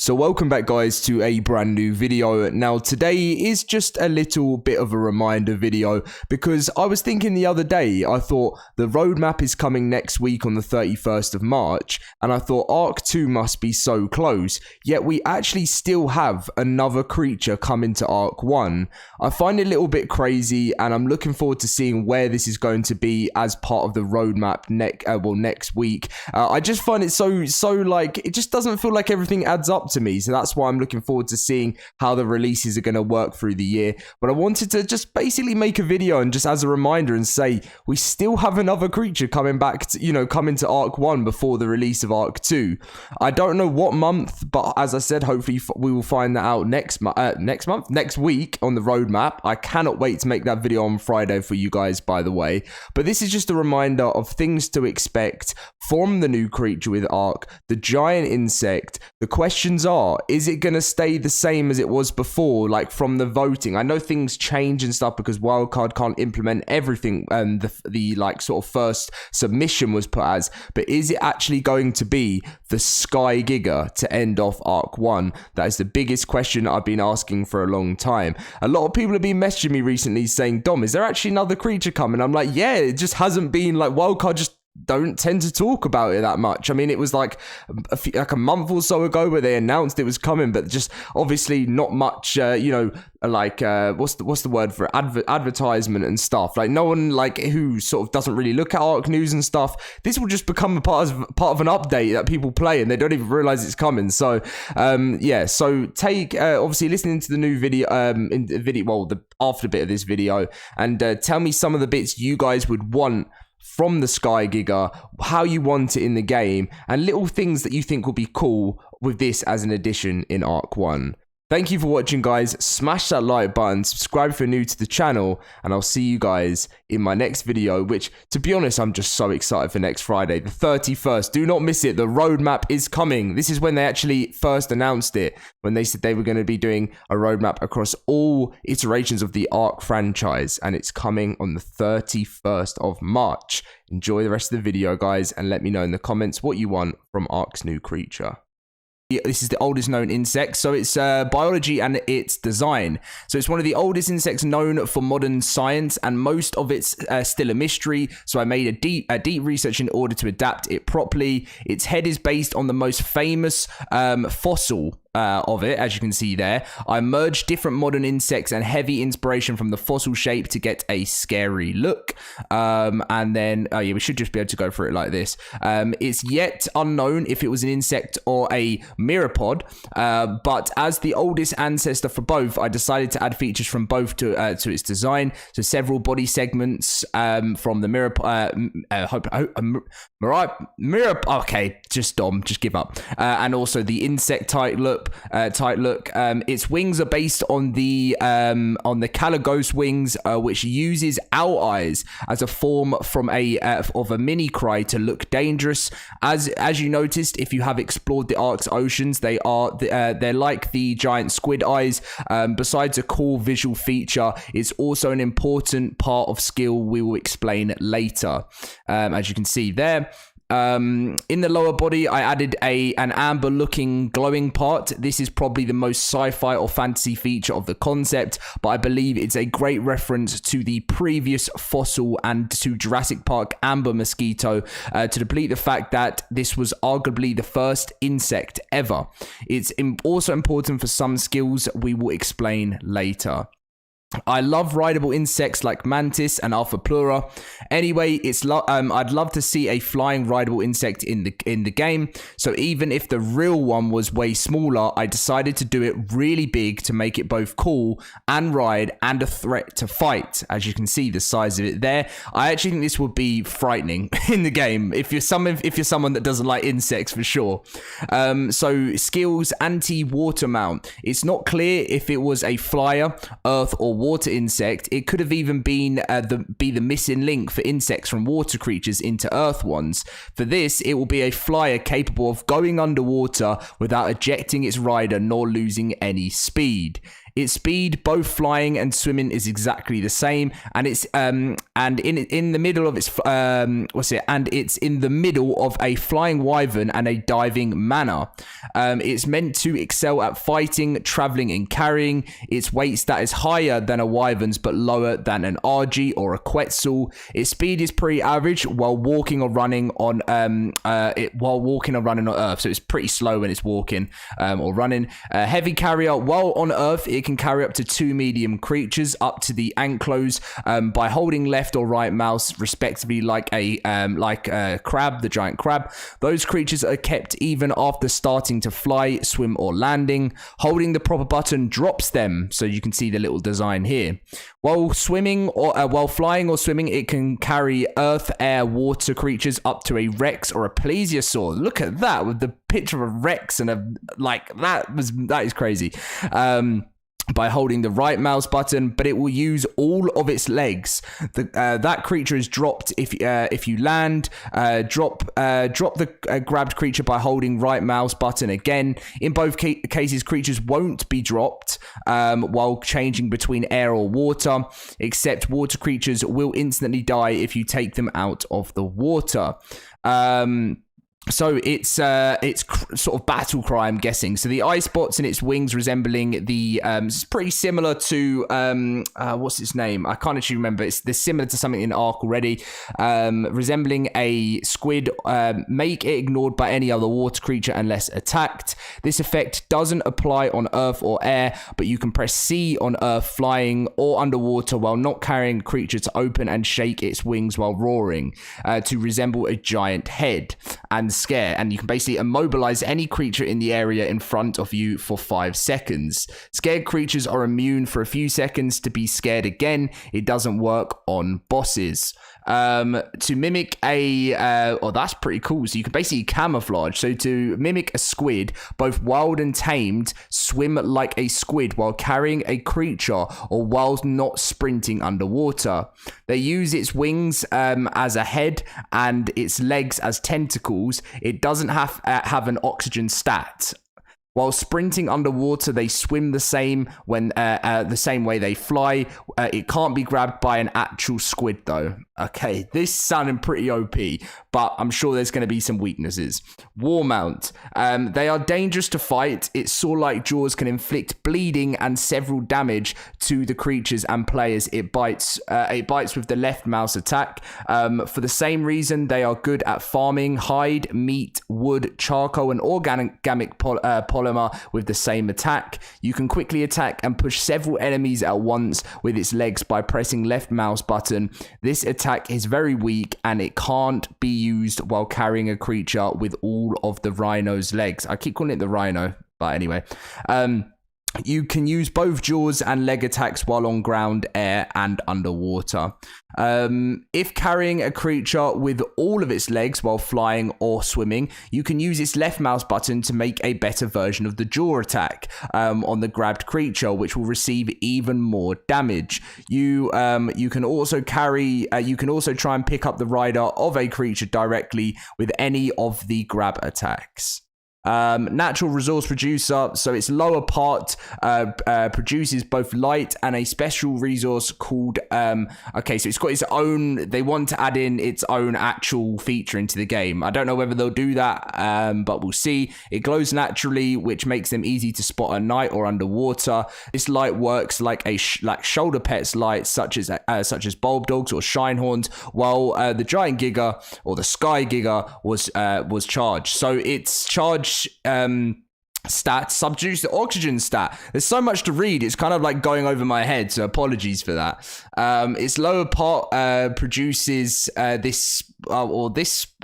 So welcome back guys to a brand new video. Now today is just a little bit of a reminder video because I was thinking the other day, I thought the roadmap is coming next week on the 31st of March and I thought ARK 2 must be so close, yet we actually still have another creature coming to ARK 1. I find it a little bit crazy and I'm looking forward to seeing where this is going to be as part of the roadmap next week. I just find it so like, it just doesn't feel like everything adds up to me, so that's why I'm looking forward to seeing how the releases are going to work through the year. But I wanted to just basically make a video and just as a reminder and say we still have another creature coming back to, coming to ARK 1 before the release of ARK 2. I don't know what month, but as I said, hopefully we will find that out next week on the roadmap. I cannot wait to make that video on Friday for you guys, by the way. But this is just a reminder of things to expect from the new creature with ARK, the giant insect. The questions are, is it going to stay the same as it was before, like from the voting? I know things change and stuff because Wildcard can't implement everything the like sort of first submission was put as, but is it actually going to be the Sky Giga to end off ARK 1? That is the biggest question I've been asking for a long time. A lot of people have been messaging me recently saying, Dom, is there actually another creature coming? I'm like, yeah, it just hasn't been, like, Wildcard just don't tend to talk about it that much. I mean, it was like a month or so ago where they announced it was coming, but just obviously not much, what's the word for it? Advertisement and stuff. Like no one who sort of doesn't really look at ARK news and stuff. This will just become a part of an update that people play and they don't even realize it's coming. So so take obviously listening to the new video, the after bit of this video, and tell me some of the bits you guys would want from the Sky Giga, how you want it in the game, and little things that you think will be cool with this as an addition in ARK 1. Thank you for watching, guys. Smash that like button, subscribe if you're new to the channel, and I'll see you guys in my next video, which, to be honest, I'm just so excited for next Friday, the 31st. Do not miss it. The roadmap is coming. This is when they actually first announced it, when they said they were going to be doing a roadmap across all iterations of the ARK franchise, and it's coming on the 31st of March. Enjoy the rest of the video, guys, and let me know in the comments what you want from ARK's new creature. This is the oldest known insect, so it's biology and its design. So it's one of the oldest insects known for modern science, and most of it's still a mystery. So I made a deep research in order to adapt it properly. Its head is based on the most famous fossil of it, as you can see there. I merged different modern insects and heavy inspiration from the fossil shape to get a scary look. And then, we should just be able to go through it like this. It's yet unknown if it was an insect or a myriapod, but as the oldest ancestor for both, I decided to add features from both to its design. So several body segments from the okay, just Dom, just give up. And also the insect type look. Its wings are based on the Caligos wings, which uses owl eyes as a form from of a mini cry to look dangerous. As you noticed, if you have explored the ARK's oceans, they're like the giant squid eyes. Besides a cool visual feature, it's also an important part of skill we will explain later. As you can see there. In the lower body, I added an amber looking glowing part. This is probably the most sci-fi or fantasy feature of the concept, but I believe it's a great reference to the previous fossil and to Jurassic Park amber mosquito, to deplete the fact that this was arguably the first insect ever. It's also important for some skills we will explain later. I love rideable insects like mantis and alpha pleura. Anyway, I'd love to see a flying rideable insect in the game. So even if the real one was way smaller, I decided to do it really big to make it both cool and ride and a threat to fight. As you can see the size of it there. I actually think this would be frightening in the game if you're someone that doesn't like insects, for sure. So skills, anti-water mount. It's not clear if it was a flyer, earth, or water insect. It could have even been the missing link for insects from water creatures into earth ones. For this, it will be a flyer capable of going underwater without ejecting its rider nor losing any speed. Its speed, both flying and swimming, is exactly the same, and it's in the middle of its and it's in the middle of a flying wyvern and a diving manor. It's meant to excel at fighting, traveling, and carrying. Its weight stat is higher than a wyvern's but lower than an RG or a Quetzal. Its speed is pretty average while walking or running on Earth, so it's pretty slow when it's walking or running. Heavy carrier. While on Earth, it can carry up to 2 medium creatures up to the ankles by holding left or right mouse respectively, like a crab, the giant crab. Those creatures are kept even after starting to fly, swim, or landing. Holding the proper button drops them, so you can see the little design here. While flying or swimming, it can carry earth, air, water creatures up to a Rex or a plesiosaur. Look at that with the picture of a Rex and that is crazy. By holding the right mouse button, but it will use all of its legs. That creature is dropped if you land. Drop the grabbed creature by holding right mouse button again. In both cases, creatures won't be dropped while changing between air or water, except water creatures will instantly die if you take them out of the water. So it's sort of battle cry, I'm guessing. So the eye spots in its wings resembling the it's pretty similar to what's its name? I can't actually remember. They're similar to something in ARK already, resembling a squid. Make it ignored by any other water creature unless attacked. This effect doesn't apply on Earth or air, but you can press C on Earth, flying or underwater while not carrying a creature to open and shake its wings while roaring to resemble a giant head and scare, and you can basically immobilize any creature in the area in front of you for 5 seconds. Scared creatures are immune for a few seconds to be scared again. It doesn't work on bosses. To mimic that's pretty cool. So you can basically camouflage. So to mimic a squid, both wild and tamed swim like a squid while carrying a creature or while not sprinting underwater. They use its wings as a head and its legs as tentacles. It doesn't have an oxygen stat. While sprinting underwater, they swim the same way they fly. It can't be grabbed by an actual squid, though. Okay, this sounding pretty OP, but I'm sure there's going to be some weaknesses. War mount. They are dangerous to fight. Its saw-like jaws can inflict bleeding and several damage to the creatures and players it bites. It bites with the left mouse attack. For the same reason, they are good at farming hide, meat, wood, charcoal, and organic polymer with the same attack. You can quickly attack and push several enemies at once with its legs by pressing left mouse button. This attack is very weak and it can't be used while carrying a creature with all of the rhino's legs. I keep calling it the rhino, but anyway. You can use both jaws and leg attacks while on ground, air, and underwater. If carrying a creature with all of its legs while flying or swimming, you can use its left mouse button to make a better version of the jaw attack on the grabbed creature, which will receive even more damage. You can also try and pick up the rider of a creature directly with any of the grab attacks. Natural resource producer, so its lower part produces both light and a special resource called so it's got its own. They want to add in its own actual feature into the game. I don't know whether they'll do that, but we'll see. It glows naturally, which makes them easy to spot at night or underwater. This light works like shoulder pets light, such as bulb dogs or shine-horns, while the giant giga or the sky giga was charged. So its charge stat subdues the oxygen stat. There's so much to read, it's kind of like going over my head, so apologies for that. Its lower part produces this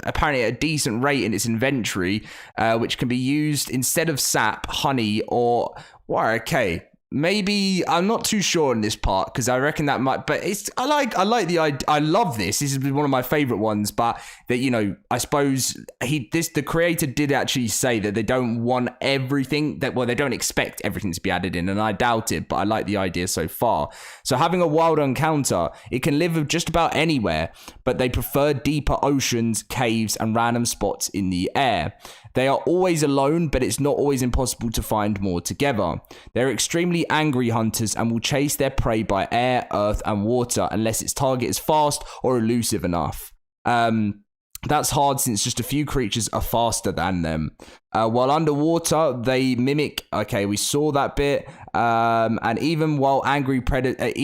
apparently at a decent rate in its inventory, which can be used instead of sap, honey, or maybe I'm not too sure in this part because I reckon that might, but I like the idea. I love this. This is one of my favorite ones, but that, I suppose the creator did actually say that they don't want everything they don't expect everything to be added in, and I doubt it, but I like the idea so far. So having a wild encounter, it can live just about anywhere, but they prefer deeper oceans, caves, and random spots in the air. They are always alone, but it's not always impossible to find more together. They're extremely angry hunters and will chase their prey by air, earth, and water unless its target is fast or elusive enough. That's hard since just a few creatures are faster than them. While underwater, they mimic. Okay, we saw that bit. And even while angry predators,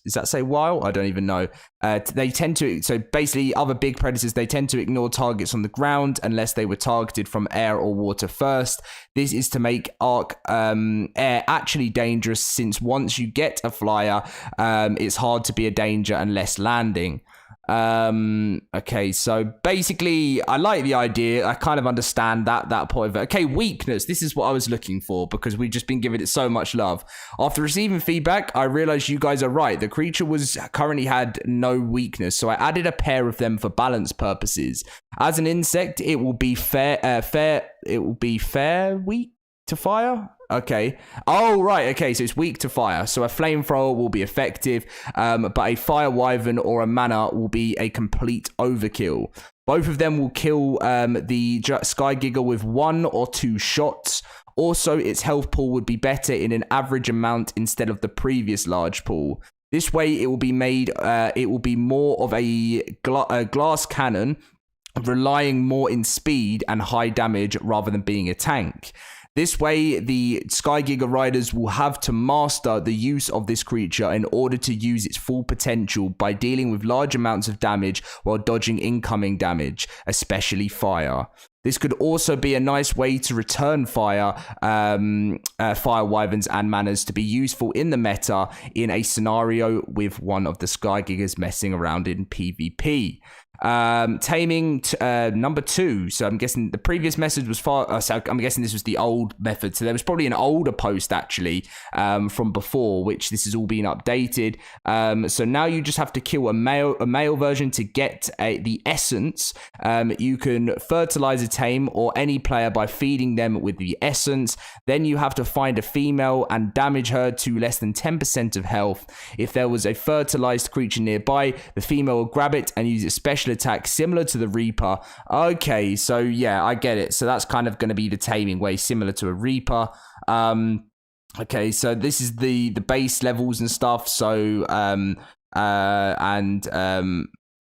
does that say while? I don't even know. They tend to. So basically, other big predators, they tend to ignore targets on the ground unless they were targeted from air or water first. This is to make ARK air actually dangerous, since once you get a flyer, it's hard to be a danger unless landing. Okay, so basically I like the idea. I kind of understand that point of it. Okay, weakness. This is what I was looking for, because we've just been giving it so much love. After receiving feedback, I realized you guys are right. The creature currently had no weakness, so I added a pair of them for balance purposes. As an insect, it will be weak to fire. Okay. Oh, right. Okay, so it's weak to fire. So a flamethrower will be effective, but a fire wyvern or a mana will be a complete overkill. Both of them will kill the Sky Giga with 1 or 2 shots. Also, its health pool would be better in an average amount instead of the previous large pool. This way, it will be more of a glass cannon, relying more in speed and high damage rather than being a tank. This way, the Sky Giga Riders will have to master the use of this creature in order to use its full potential by dealing with large amounts of damage while dodging incoming damage, especially fire. This could also be a nice way to return fire wyverns and manas to be useful in the meta in a scenario with one of the Sky Gigas messing around in PvP. Taming number 2. So I'm guessing the previous message was so I'm guessing this was the old method. So there was probably an older post actually from before, which this has all been updated. So now you just have to kill a male version to get the essence. You can fertilize a tame or any player by feeding them with the essence. Then you have to find a female and damage her to less than 10% of health. If there was a fertilized creature nearby, the female will grab it and use its special attack similar to the Reaper. Okay, so yeah, I get it. So that's kind of going to be the taming way, similar to a Reaper. Okay, so this is the base levels and stuff. So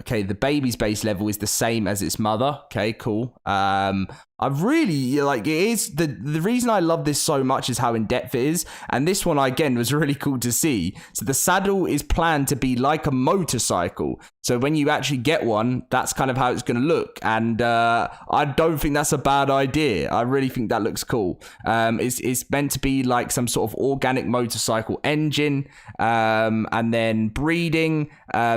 okay, the baby's base level is the same as its mother. Okay, cool. I really like it. Is the reason I love this so much is how in depth it is, and this one again was really cool to see. So the saddle is planned to be like a motorcycle. So when you actually get one, that's kind of how it's going to look, and I don't think that's a bad idea. I really think that looks cool. It's meant to be like some sort of organic motorcycle engine, and then breeding.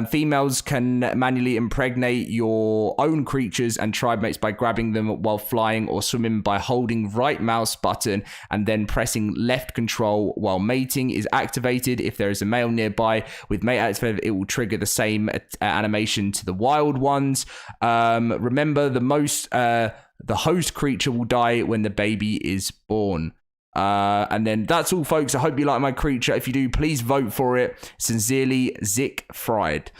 Females can manually impregnate your own creatures and tribe mates by grabbing them while flying or swimming by holding right mouse button and then pressing left control while mating is activated. If there is a male nearby with mate activated, it will trigger the same animation to the wild ones. Remember, the host creature will die when the baby is born. And then that's all, folks. I hope you like my creature. If you do, please vote for it. Sincerely, Zick Fried.